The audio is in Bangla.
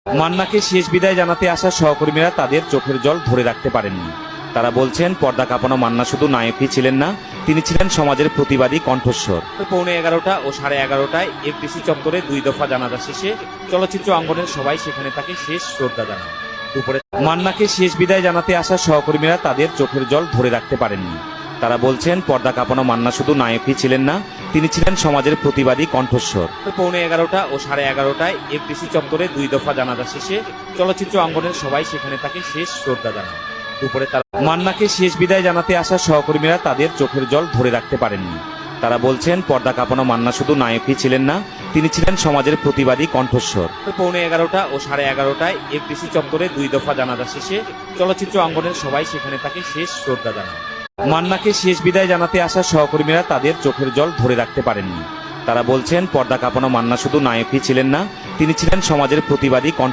মান্নাকে শেষ বিদায় জানাতে আসা সহকর্মীরা তাদের চোখের জল ধরে রাখতে পারেননি। তারা বলছেন, পর্দা কাঁপানো মান্না শুধু নায়কই ছিলেন না, তিনি ছিলেন সমাজের প্রতিবাদী কণ্ঠস্বর। 11:15 ও 11:30টায় এফডিসি চত্বরে 2 দফা জানাজা শেষে চলচ্চিত্র অঙ্গনের সবাই সেখানে তাকে শেষ শ্রদ্ধা জানান। দুপুরে মান্নাকে শেষ বিদায় জানাতে আসা সহকর্মীরা তাদের চোখের জল ধরে রাখতে পারেননি। তারা বলছেন, পর্দা কাঁপানো মান্না শুধু নায়কই ছিলেন না, তিনি ছিলেন সমাজের প্রতিবাদী কণ্ঠস্বর। 11:15 ও 11:30টায় এফডিসি চত্বরে 2 দফা জানাজা শেষে চলচ্চিত্র অঙ্গনের সবাই সেখানে তাকে শেষ শ্রদ্ধা জানান। দুপুরে মান্নাকে শেষ বিদায় জানাতে আসা সহকর্মীরা তাদের চোখের জল ধরে রাখতে পারেননি। তারা বলছেন, পর্দা কাঁপানো মান্না শুধু নায়কই ছিলেন না, তিনি ছিলেন সমাজের প্রতিবাদী কণ্ঠস্বর। 11:15 ও 11:30টায় এফডিসি চত্বরে 2 দফা জানাজা শেষে চলচ্চিত্র অঙ্গনের সবাই সেখানে তাকে শেষ শ্রদ্ধা জানান। মান্নাকে শেষ বিদায় জানাতে আসা সহকর্মীরা তাদের চোখের জল ধরে রাখতে পারেননি। তারা বলছেন, পর্দা কাঁপানো মান্না শুধু নায়কই ছিলেন না, তিনি ছিলেন সমাজের প্রতিবাদী কণ্ঠ।